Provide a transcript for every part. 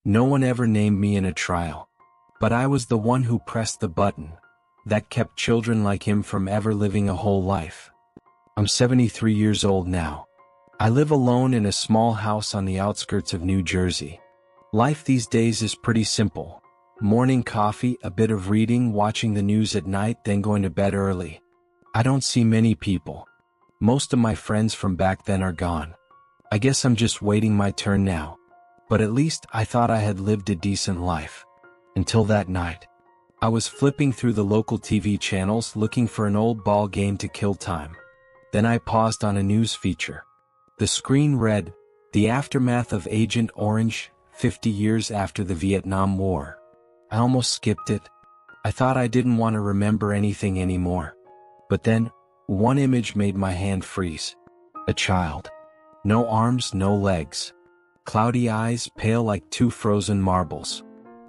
No one ever named me in a trial. But I was the one who pressed the button that kept children like him from ever living a whole life. I'm 73 years old now. I live alone in a small house on the outskirts of New Jersey. Life these days is pretty simple. Morning coffee, a bit of reading, watching the news at night, then going to bed early. I don't see many people. Most of my friends from back then are gone. I guess I'm just waiting my turn now. But at least I thought I had lived a decent life. Until that night. I was flipping through the local TV channels looking for an old ball game to kill time. Then I paused on a news feature. The screen read, "The Aftermath of Agent Orange, 50 years after the Vietnam War." I almost skipped it. I thought I didn't want to remember anything anymore. But then, one image made my hand freeze. A child. No arms, no legs. Cloudy eyes, pale like two frozen marbles.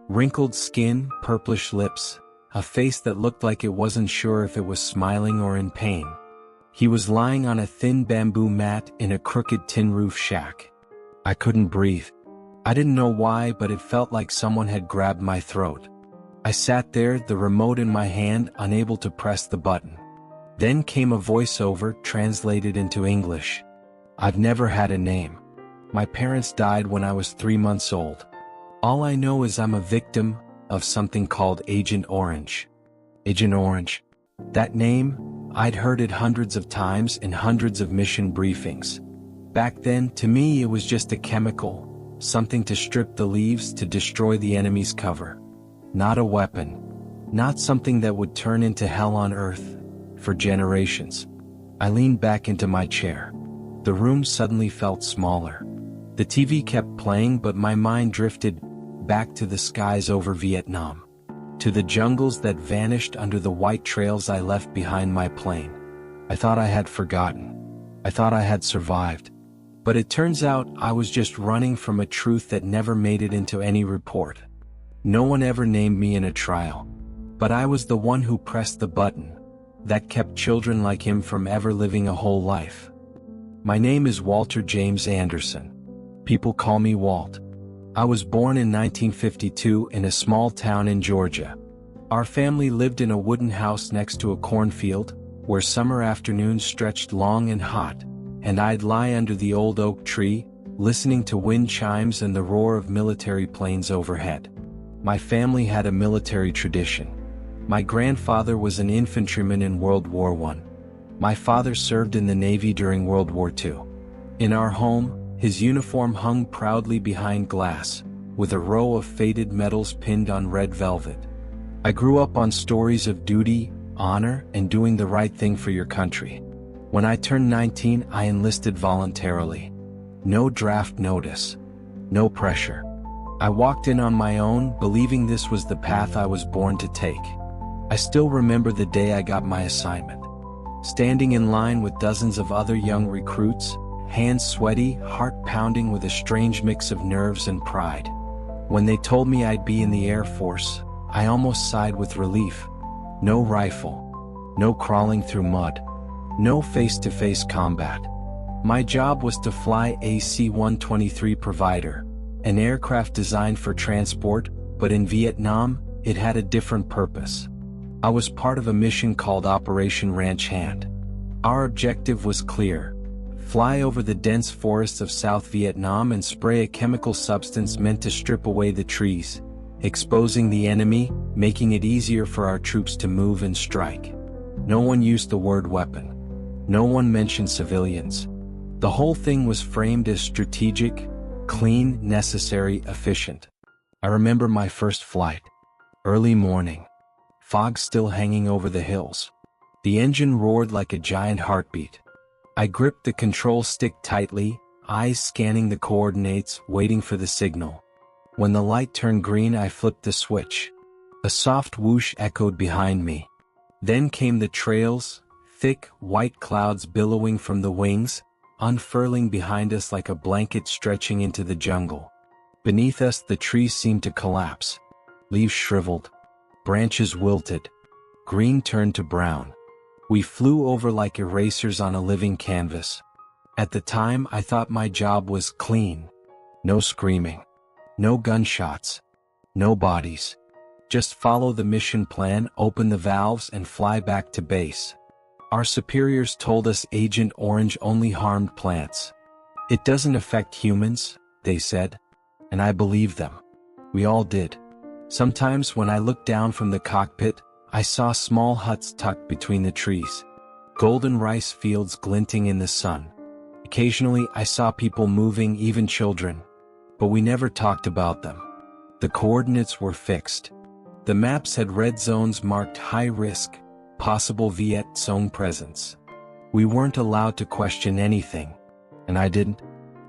Wrinkled skin, purplish lips, a face that looked like it wasn't sure if it was smiling or in pain. He was lying on a thin bamboo mat in a crooked tin roof shack. I couldn't breathe. I didn't know why, but it felt like someone had grabbed my throat. I sat there, the remote in my hand, unable to press the button. Then came a voiceover translated into English. "I've never had a name. My parents died when I was 3 months old. All I know is I'm a victim of something called Agent Orange." Agent Orange. That name, I'd heard it hundreds of times in hundreds of mission briefings. Back then, to me, it was just a chemical, something to strip the leaves to destroy the enemy's cover. Not a weapon. Not something that would turn into hell on earth for generations. I leaned back into my chair. The room suddenly felt smaller. The TV kept playing, but my mind drifted back to the skies over Vietnam. To the jungles that vanished under the white trails I left behind my plane. I thought I had forgotten. I thought I had survived. But it turns out I was just running from a truth that never made it into any report. No one ever named me in a trial. But I was the one who pressed the button that kept children like him from ever living a whole life. My name is Walter James Anderson. People call me Walt. I was born in 1952 in a small town in Georgia. Our family lived in a wooden house next to a cornfield, where summer afternoons stretched long and hot, and I'd lie under the old oak tree, listening to wind chimes and the roar of military planes overhead. My family had a military tradition. My grandfather was an infantryman in World War I. My father served in the Navy during World War II. In our home, his uniform hung proudly behind glass, with a row of faded medals pinned on red velvet. I grew up on stories of duty, honor, and doing the right thing for your country. When I turned 19, I enlisted voluntarily. No draft notice. No pressure. I walked in on my own, believing this was the path I was born to take. I still remember the day I got my assignment. Standing in line with dozens of other young recruits, hands sweaty, heart pounding with a strange mix of nerves and pride. When they told me I'd be in the Air Force, I almost sighed with relief. No rifle. No crawling through mud. No face-to-face combat. My job was to fly a C-123 Provider, an aircraft designed for transport, but in Vietnam, it had a different purpose. I was part of a mission called Operation Ranch Hand. Our objective was clear. Fly over the dense forests of South Vietnam and spray a chemical substance meant to strip away the trees, exposing the enemy, making it easier for our troops to move and strike. No one used the word weapon. No one mentioned civilians. The whole thing was framed as strategic, clean, necessary, efficient. I remember my first flight. Early morning. Fog still hanging over the hills. The engine roared like a giant heartbeat. I gripped the control stick tightly, eyes scanning the coordinates, waiting for the signal. When the light turned green, I flipped the switch. A soft whoosh echoed behind me. Then came the trails, thick, white clouds billowing from the wings, unfurling behind us like a blanket stretching into the jungle. Beneath us, the trees seemed to collapse. Leaves shriveled. Branches wilted. Green turned to brown. We flew over like erasers on a living canvas. At the time, I thought my job was clean. No screaming. No gunshots. No bodies. Just follow the mission plan, open the valves, and fly back to base. Our superiors told us Agent Orange only harmed plants. It doesn't affect humans, they said. And I believed them. We all did. Sometimes when I looked down from the cockpit, I saw small huts tucked between the trees. Golden rice fields glinting in the sun. Occasionally I saw people moving, even children. But we never talked about them. The coordinates were fixed. The maps had red zones marked high risk, possible Viet Cong presence. We weren't allowed to question anything. And I didn't.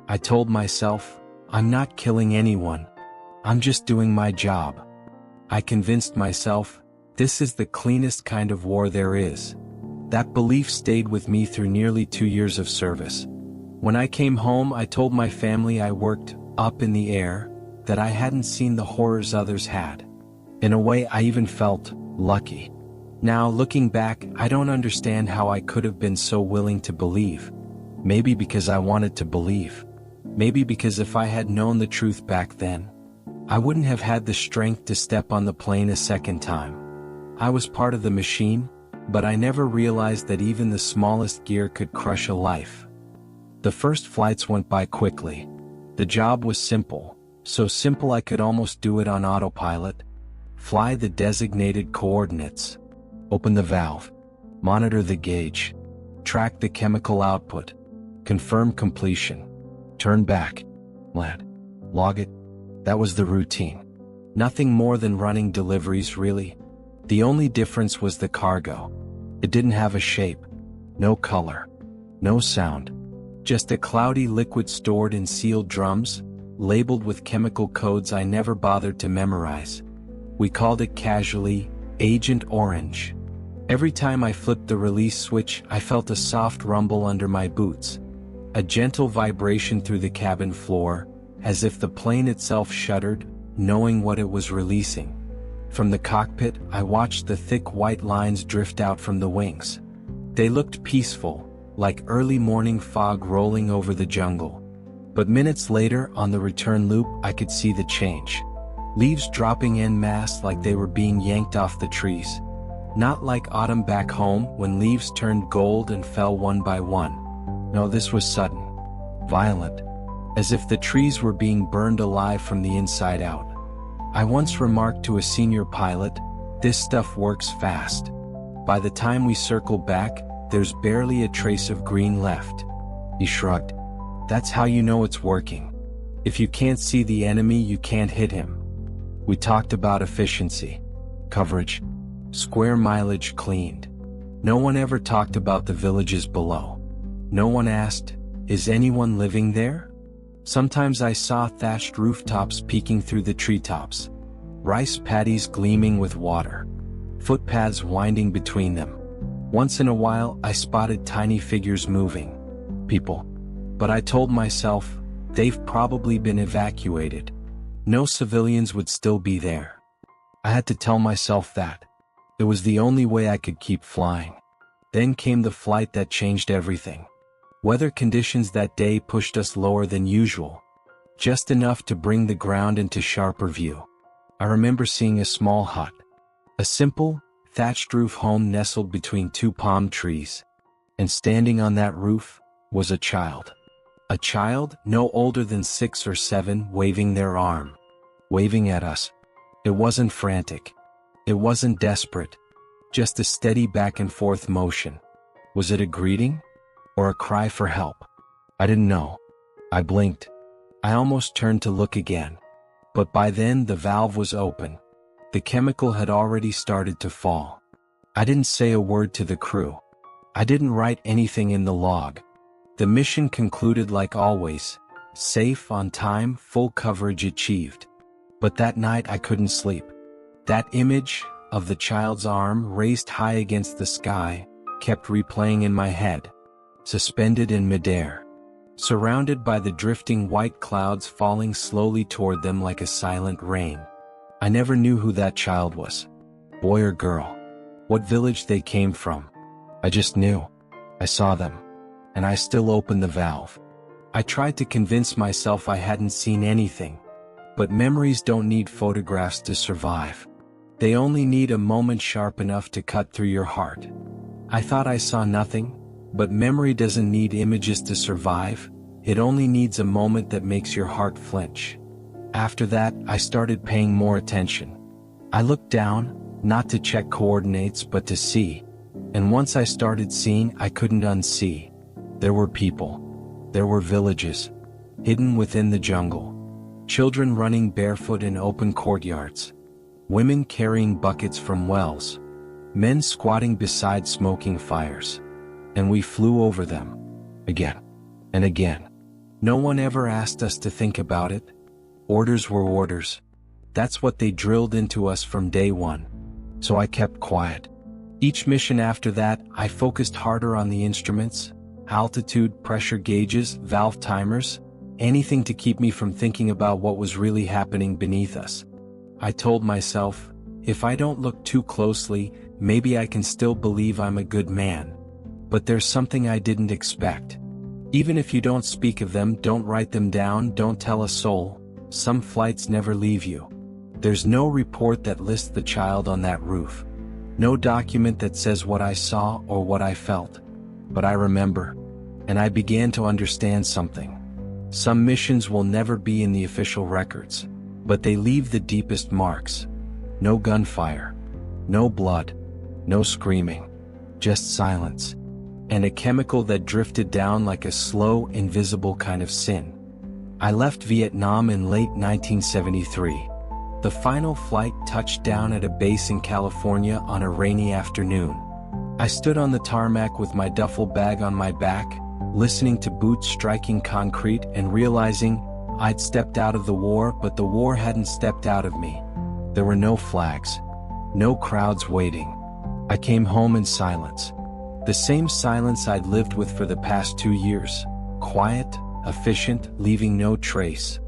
I told myself, I'm not killing anyone. I'm just doing my job. I convinced myself, this is the cleanest kind of war there is. That belief stayed with me through nearly 2 years of service. When I came home, I told my family I worked up in the air, that I hadn't seen the horrors others had. In a way, I even felt lucky. Now, looking back, I don't understand how I could have been so willing to believe. Maybe because I wanted to believe. Maybe because if I had known the truth back then, I wouldn't have had the strength to step on the plane a second time. I was part of the machine, but I never realized that even the smallest gear could crush a life. The first flights went by quickly. The job was simple, so simple I could almost do it on autopilot. Fly the designated coordinates. Open the valve. Monitor the gauge. Track the chemical output. Confirm completion. Turn back. Land. Log it. That was the routine. Nothing more than running deliveries, really. The only difference was the cargo. It didn't have a shape. No color. No sound. Just a cloudy liquid stored in sealed drums, labeled with chemical codes I never bothered to memorize. We called it casually, Agent Orange. Every time I flipped the release switch, I felt a soft rumble under my boots. A gentle vibration through the cabin floor, as if the plane itself shuddered, knowing what it was releasing. From the cockpit, I watched the thick white lines drift out from the wings. They looked peaceful, like early morning fog rolling over the jungle. But minutes later, on the return loop, I could see the change. Leaves dropping en masse like they were being yanked off the trees. Not like autumn back home when leaves turned gold and fell one by one. No, this was sudden. Violent. As if the trees were being burned alive from the inside out. I once remarked to a senior pilot, this stuff works fast. By the time we circle back, there's barely a trace of green left. He shrugged. That's how you know it's working. If you can't see the enemy, you can't hit him. We talked about efficiency, coverage, square mileage cleaned. No one ever talked about the villages below. No one asked, is anyone living there? Sometimes I saw thatched rooftops peeking through the treetops. Rice paddies gleaming with water. Footpaths winding between them. Once in a while, I spotted tiny figures moving. People. But I told myself, they've probably been evacuated. No civilians would still be there. I had to tell myself that. It was the only way I could keep flying. Then came the flight that changed everything. Weather conditions that day pushed us lower than usual. Just enough to bring the ground into sharper view. I remember seeing a small hut. A simple, thatched roof home nestled between 2 palm trees. And standing on that roof was a child. A child, no older than 6 or 7, waving their arm. Waving at us. It wasn't frantic. It wasn't desperate. Just a steady back and forth motion. Was it a greeting? Or a cry for help? I didn't know. I blinked. I almost turned to look again. But by then the valve was open. The chemical had already started to fall. I didn't say a word to the crew. I didn't write anything in the log. The mission concluded like always. Safe, on time, full coverage achieved. But that night I couldn't sleep. That image, of the child's arm raised high against the sky, kept replaying in my head. Suspended in midair. Surrounded by the drifting white clouds falling slowly toward them like a silent rain. I never knew who that child was. Boy or girl. What village they came from. I just knew. I saw them. And I still opened the valve. I tried to convince myself I hadn't seen anything. But memories don't need photographs to survive. They only need a moment sharp enough to cut through your heart. I thought I saw nothing, but memory doesn't need images to survive. It only needs a moment that makes your heart flinch. After that, I started paying more attention. I looked down, not to check coordinates but to see. And once I started seeing, I couldn't unsee. There were people. There were villages. Hidden within the jungle. Children running barefoot in open courtyards. Women carrying buckets from wells. Men squatting beside smoking fires. And we flew over them. Again. And again. No one ever asked us to think about it. Orders were orders. That's what they drilled into us from day one. So I kept quiet. Each mission after that, I focused harder on the instruments, altitude, pressure gauges, valve timers, anything to keep me from thinking about what was really happening beneath us. I told myself, if I don't look too closely, maybe I can still believe I'm a good man. But there's something I didn't expect. Even if you don't speak of them, don't write them down, don't tell a soul, some flights never leave you. There's no report that lists the child on that roof. No document that says what I saw or what I felt. But I remember. And I began to understand something. Some missions will never be in the official records. But they leave the deepest marks. No gunfire. No blood. No screaming. Just silence. And a chemical that drifted down like a slow, invisible kind of sin. I left Vietnam in late 1973. The final flight touched down at a base in California on a rainy afternoon. I stood on the tarmac with my duffel bag on my back, listening to boots striking concrete and realizing I'd stepped out of the war, but the war hadn't stepped out of me. There were no flags. No crowds waiting. I came home in silence. The same silence I'd lived with for the past 2 years. Quiet, efficient, leaving no trace.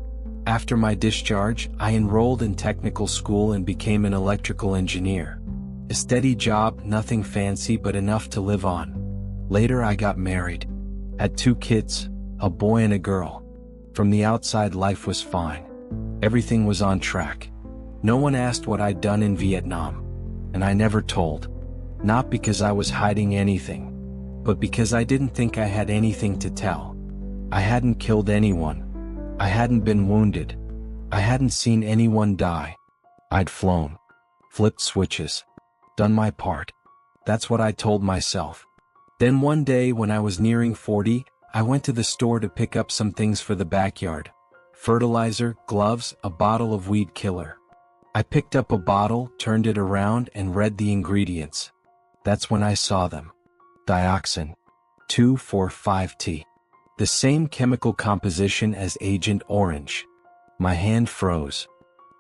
After my discharge, I enrolled in technical school and became an electrical engineer. A steady job, nothing fancy but enough to live on. Later I got married. Had 2 kids, a boy and a girl. From the outside life was fine. Everything was on track. No one asked what I'd done in Vietnam. And I never told. Not because I was hiding anything, but because I didn't think I had anything to tell. I hadn't killed anyone. I hadn't been wounded. I hadn't seen anyone die. I'd flown. Flipped switches. Done my part. That's what I told myself. Then one day when I was nearing 40, I went to the store to pick up some things for the backyard. Fertilizer, gloves, a bottle of weed killer. I picked up a bottle, turned it around, and read the ingredients. That's when I saw them. Dioxin. 2,4,5-T. The same chemical composition as Agent Orange. My hand froze.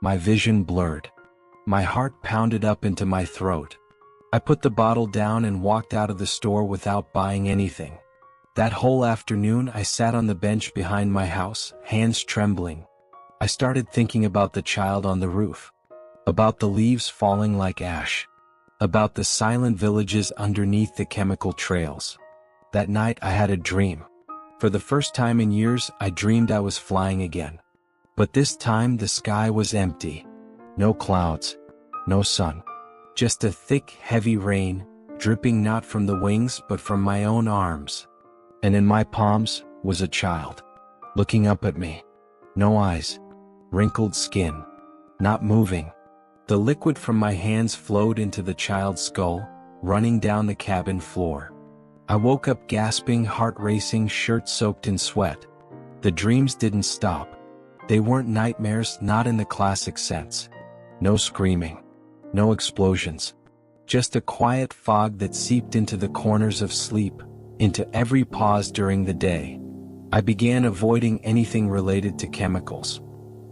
My vision blurred. My heart pounded up into my throat. I put the bottle down and walked out of the store without buying anything. That whole afternoon I sat on the bench behind my house, hands trembling. I started thinking about the child on the roof. About the leaves falling like ash. About the silent villages underneath the chemical trails. That night I had a dream. For the first time in years, I dreamed I was flying again. But this time the sky was empty. No clouds. No sun. Just a thick, heavy rain, dripping not from the wings but from my own arms. And in my palms was a child. Looking up at me. No eyes. Wrinkled skin. Not moving. The liquid from my hands flowed into the child's skull, running down the cabin floor. I woke up gasping, heart racing, shirt soaked in sweat. The dreams didn't stop. They weren't nightmares, not in the classic sense. No screaming. No explosions. Just a quiet fog that seeped into the corners of sleep, into every pause during the day. I began avoiding anything related to chemicals.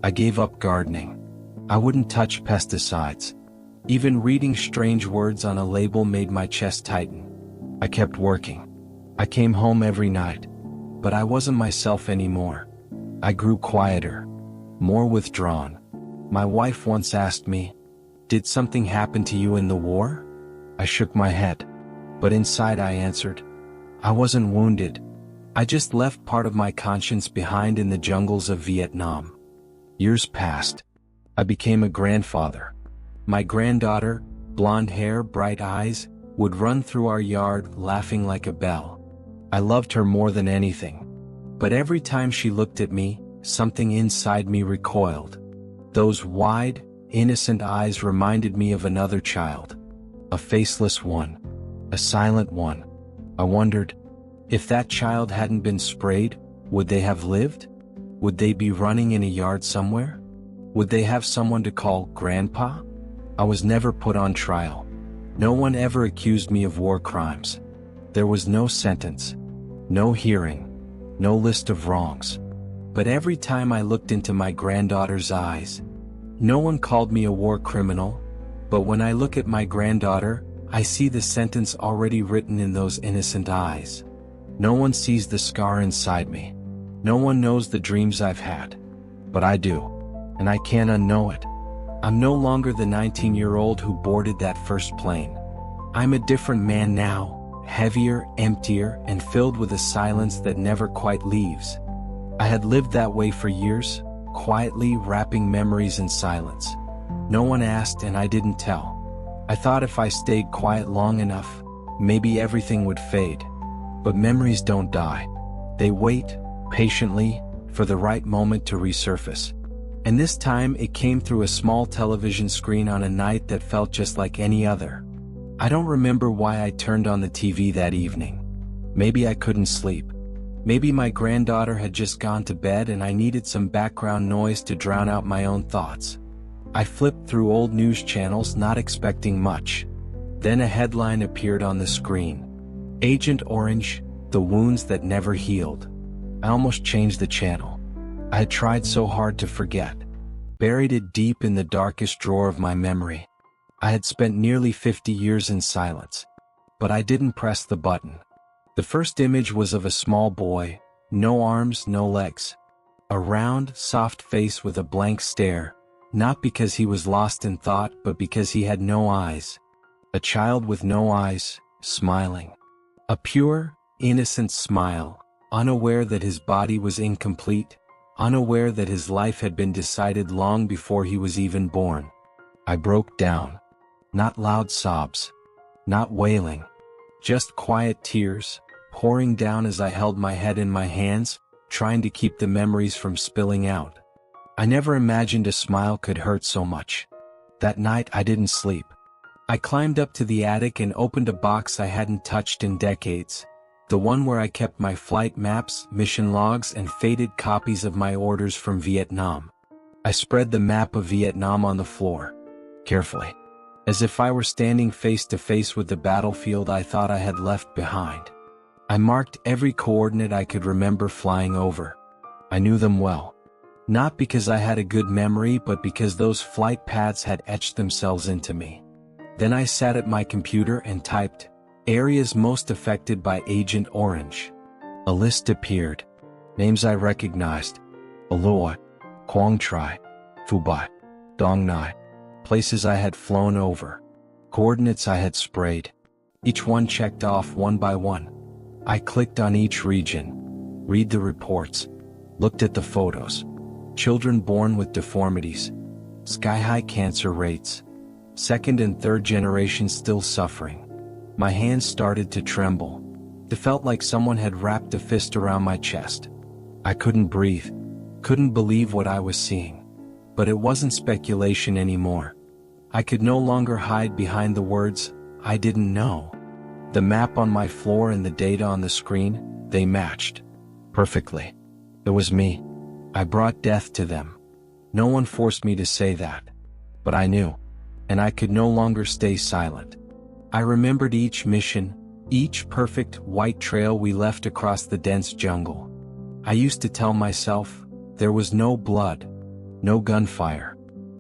I gave up gardening. I wouldn't touch pesticides. Even reading strange words on a label made my chest tighten. I kept working. I came home every night. But I wasn't myself anymore. I grew quieter. More withdrawn. My wife once asked me, "Did something happen to you in the war?" I shook my head. But inside I answered, "I wasn't wounded. I just left part of my conscience behind in the jungles of Vietnam." Years passed. I became a grandfather. My granddaughter, blonde hair, bright eyes, would run through our yard laughing like a bell. I loved her more than anything. But every time she looked at me, something inside me recoiled. Those wide, innocent eyes reminded me of another child. A faceless one. A silent one. I wondered, if that child hadn't been sprayed, would they have lived? Would they be running in a yard somewhere? Would they have someone to call Grandpa? I was never put on trial. No one ever accused me of war crimes. There was no sentence, no hearing, no list of wrongs. But every time I looked into my granddaughter's eyes, no one called me a war criminal. But when I look at my granddaughter, I see the sentence already written in those innocent eyes. No one sees the scar inside me. No one knows the dreams I've had. But I do. And I can't unknow it. I'm no longer the 19-year-old who boarded that first plane. I'm a different man now, heavier, emptier, and filled with a silence that never quite leaves. I had lived that way for years, quietly wrapping memories in silence. No one asked and I didn't tell. I thought if I stayed quiet long enough, maybe everything would fade. But memories don't die. They wait, patiently, for the right moment to resurface. And this time it came through a small television screen on a night that felt just like any other. I don't remember why I turned on the TV that evening. Maybe I couldn't sleep. Maybe my granddaughter had just gone to bed and I needed some background noise to drown out my own thoughts. I flipped through old news channels, not expecting much. Then a headline appeared on the screen. Agent Orange, the wounds that never healed. I almost changed the channel. I had tried so hard to forget. Buried it deep in the darkest drawer of my memory. I had spent nearly 50 years in silence. But I didn't press the button. The first image was of a small boy, no arms, no legs. A round, soft face with a blank stare, not because he was lost in thought but because he had no eyes. A child with no eyes, smiling. A pure, innocent smile, unaware that his body was incomplete, unaware that his life had been decided long before he was even born. I broke down. Not loud sobs. Not wailing. Just quiet tears, pouring down as I held my head in my hands, trying to keep the memories from spilling out. I never imagined a smile could hurt so much. That night I didn't sleep. I climbed up to the attic and opened a box I hadn't touched in decades. The one where I kept my flight maps, mission logs, and faded copies of my orders from Vietnam. I spread the map of Vietnam on the floor, carefully, as if I were standing face to face with the battlefield I thought I had left behind. I marked every coordinate I could remember flying over. I knew them well. Not because I had a good memory, but because those flight paths had etched themselves into me. Then I sat at my computer and typed, areas most affected by Agent Orange. A list appeared. Names I recognized. Aloy, Quang Tri, Phu Bai, Dong Nai. Places I had flown over. Coordinates I had sprayed. Each one checked off one by one. I clicked on each region. Read the reports. Looked at the photos. Children born with deformities. Sky-high cancer rates. Second and third generation still suffering. My hands started to tremble. It felt like someone had wrapped a fist around my chest. I couldn't breathe. Couldn't believe what I was seeing. But it wasn't speculation anymore. I could no longer hide behind the words, I didn't know. The map on my floor and the data on the screen, they matched. Perfectly. It was me. I brought death to them. No one forced me to say that. But I knew. And I could no longer stay silent. I remembered each mission, each perfect white trail we left across the dense jungle. I used to tell myself, there was no blood, no gunfire.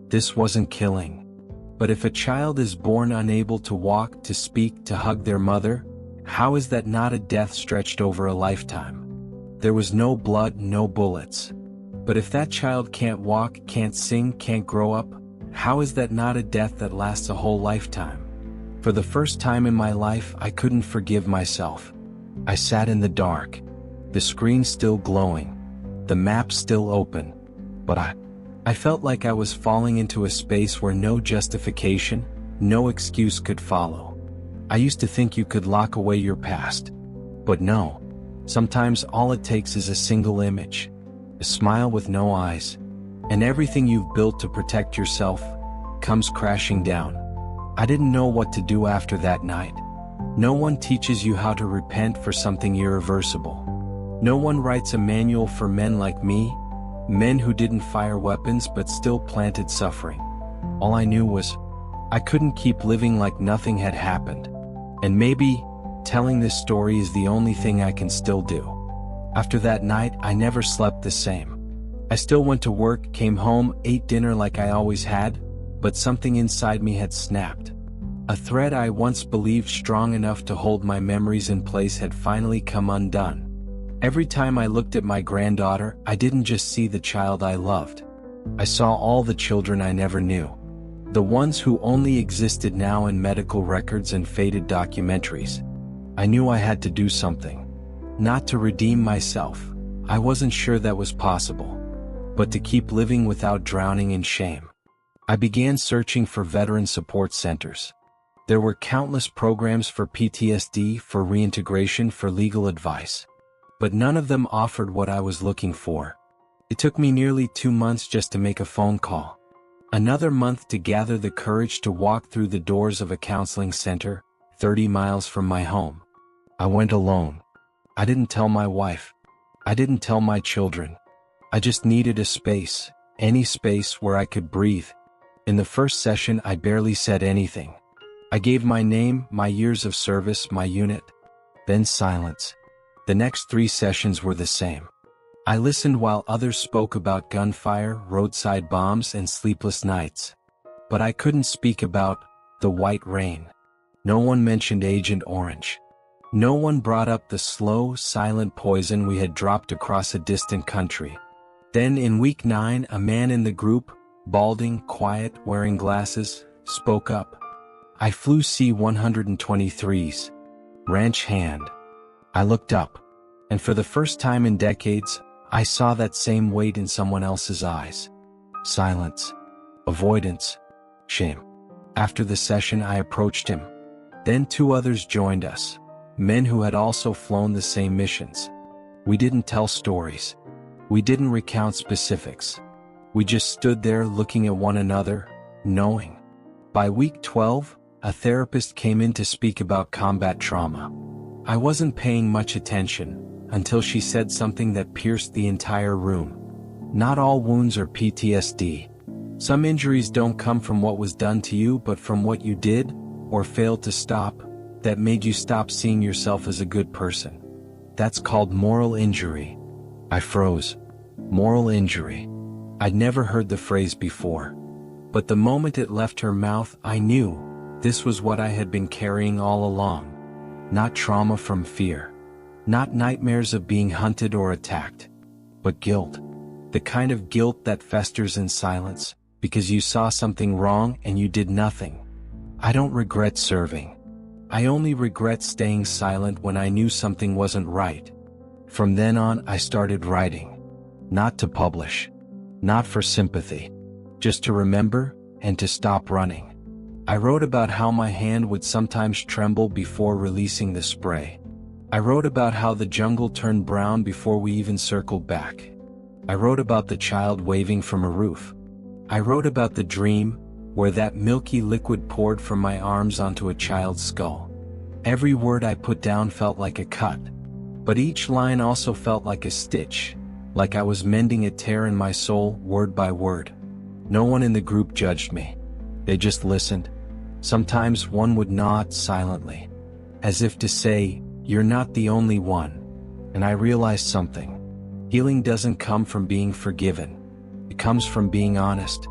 This wasn't killing. But if a child is born unable to walk, to speak, to hug their mother, how is that not a death stretched over a lifetime? There was no blood, no bullets. But if that child can't walk, can't sing, can't grow up, how is that not a death that lasts a whole lifetime? For the first time in my life, I couldn't forgive myself. I sat in the dark, the screen still glowing, the map still open, but I felt like I was falling into a space where no justification, no excuse could follow. I used to think you could lock away your past. But no. Sometimes all it takes is a single image, a smile with no eyes, and everything you've built to protect yourself comes crashing down. I didn't know what to do after that night. No one teaches you how to repent for something irreversible. No one writes a manual for men like me, men who didn't fire weapons but still planted suffering. All I knew was, I couldn't keep living like nothing had happened. And maybe, telling this story is the only thing I can still do. After that night, I never slept the same. I still went to work, came home, ate dinner like I always had, but something inside me had snapped. A thread I once believed strong enough to hold my memories in place had finally come undone. Every time I looked at my granddaughter, I didn't just see the child I loved. I saw all the children I never knew. The ones who only existed now in medical records and faded documentaries. I knew I had to do something. Not to redeem myself. I wasn't sure that was possible. But to keep living without drowning in shame. I began searching for veteran support centers. There were countless programs for PTSD, for reintegration, for legal advice. But none of them offered what I was looking for. It took me nearly 2 months just to make a phone call. Another month to gather the courage to walk through the doors of a counseling center, 30 miles from my home. I went alone. I didn't tell my wife. I didn't tell my children. I just needed a space, any space where I could breathe. In the first session, I barely said anything. I gave my name, my years of service, my unit. Then silence. The next 3 sessions were the same. I listened while others spoke about gunfire, roadside bombs, and sleepless nights. But I couldn't speak about the white rain. No one mentioned Agent Orange. No one brought up the slow, silent poison we had dropped across a distant country. Then in week 9, a man in the group, balding, quiet, wearing glasses, spoke up. I flew C-123s. Ranch hand. I looked up, and for the first time in decades, I saw that same weight in someone else's eyes. Silence. Avoidance. Shame. After the session, I approached him. Then 2 others joined us. Men who had also flown the same missions. We didn't tell stories. We didn't recount specifics. We just stood there looking at one another, knowing. By week 12, a therapist came in to speak about combat trauma. I wasn't paying much attention until she said something that pierced the entire room. Not all wounds are PTSD. Some injuries don't come from what was done to you but from what you did, or failed to stop, that made you stop seeing yourself as a good person. That's called moral injury. I froze. Moral injury. I'd never heard the phrase before. But the moment it left her mouth, I knew this was what I had been carrying all along. Not trauma from fear. Not nightmares of being hunted or attacked. But guilt. The kind of guilt that festers in silence, because you saw something wrong and you did nothing. I don't regret serving. I only regret staying silent when I knew something wasn't right. From then on, I started writing. Not to publish. Not for sympathy. Just to remember, and to stop running. I wrote about how my hand would sometimes tremble before releasing the spray. I wrote about how the jungle turned brown before we even circled back. I wrote about the child waving from a roof. I wrote about the dream, where that milky liquid poured from my arms onto a child's skull. Every word I put down felt like a cut. But each line also felt like a stitch, like I was mending a tear in my soul, word by word. No one in the group judged me. They just listened. Sometimes one would nod silently, as if to say, "You're not the only one." And I realized something. Healing doesn't come from being forgiven. It comes from being honest.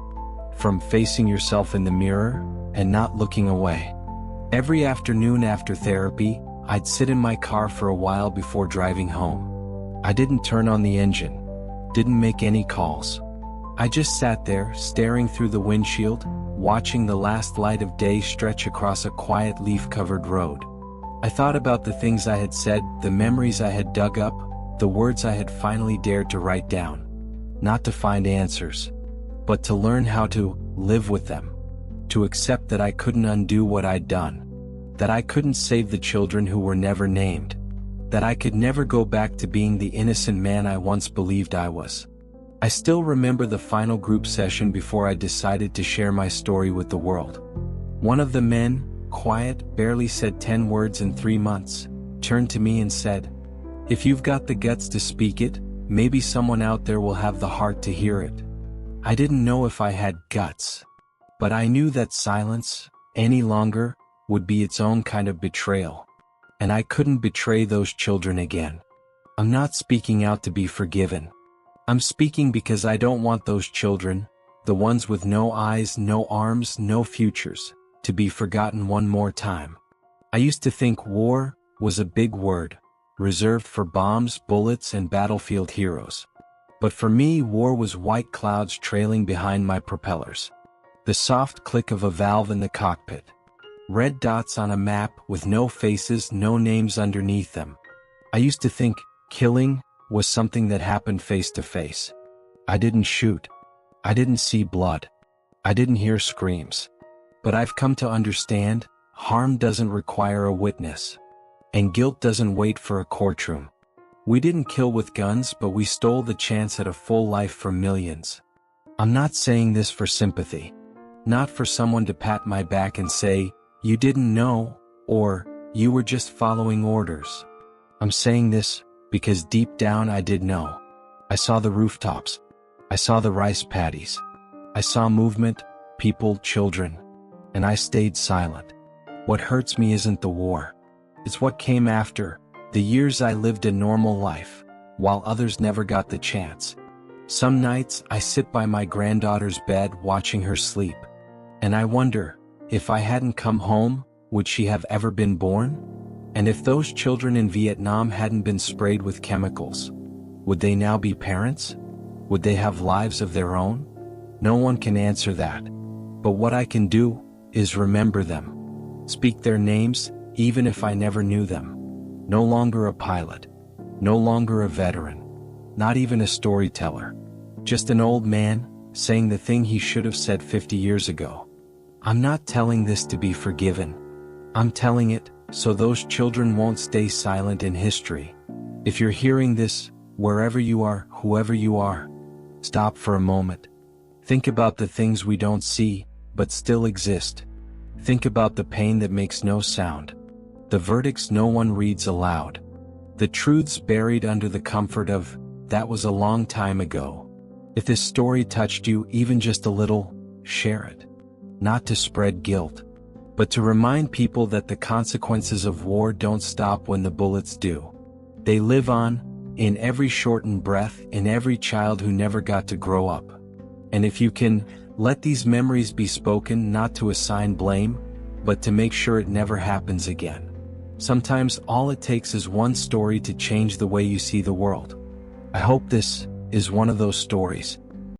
From facing yourself in the mirror, and not looking away. Every afternoon after therapy, I'd sit in my car for a while before driving home. I didn't turn on the engine. Didn't make any calls. I just sat there, staring through the windshield, watching the last light of day stretch across a quiet leaf-covered road. I thought about the things I had said, the memories I had dug up, the words I had finally dared to write down. Not to find answers, but to learn how to live with them, to accept that I couldn't undo what I'd done, that I couldn't save the children who were never named, that I could never go back to being the innocent man I once believed I was. I still remember the final group session before I decided to share my story with the world. One of the men, quiet, barely said 10 words in 3 months, turned to me and said, "If you've got the guts to speak it, maybe someone out there will have the heart to hear it." I didn't know if I had guts, but I knew that silence, any longer, would be its own kind of betrayal. And I couldn't betray those children again. I'm not speaking out to be forgiven. I'm speaking because I don't want those children, the ones with no eyes, no arms, no futures, to be forgotten one more time. I used to think war was a big word, reserved for bombs, bullets, and battlefield heroes. But for me, war was white clouds trailing behind my propellers. The soft click of a valve in the cockpit. Red dots on a map with no faces, no names underneath them. I used to think killing was something that happened face to face. I didn't shoot. I didn't see blood. I didn't hear screams. But I've come to understand, harm doesn't require a witness. And guilt doesn't wait for a courtroom. We didn't kill with guns, but we stole the chance at a full life from millions. I'm not saying this for sympathy. Not for someone to pat my back and say, "You didn't know," or "You were just following orders." I'm saying this because deep down I did know. I saw the rooftops. I saw the rice paddies. I saw movement, people, children. And I stayed silent. What hurts me isn't the war. It's what came after, the years I lived a normal life, while others never got the chance. Some nights I sit by my granddaughter's bed watching her sleep. And I wonder, if I hadn't come home, would she have ever been born? And if those children in Vietnam hadn't been sprayed with chemicals, would they now be parents? Would they have lives of their own? No one can answer that. But what I can do is remember them. Speak their names, even if I never knew them. No longer a pilot. No longer a veteran. Not even a storyteller. Just an old man, saying the thing he should have said 50 years ago. I'm not telling this to be forgiven. I'm telling it so those children won't stay silent in history. If you're hearing this, wherever you are, whoever you are, stop for a moment. Think about the things we don't see, but still exist. Think about the pain that makes no sound. The verdicts no one reads aloud. The truths buried under the comfort of, "That was a long time ago." If this story touched you even just a little, share it. Not to spread guilt, but to remind people that the consequences of war don't stop when the bullets do. They live on, in every shortened breath, in every child who never got to grow up. And if you can, let these memories be spoken not to assign blame, but to make sure it never happens again. Sometimes all it takes is one story to change the way you see the world. I hope this is one of those stories.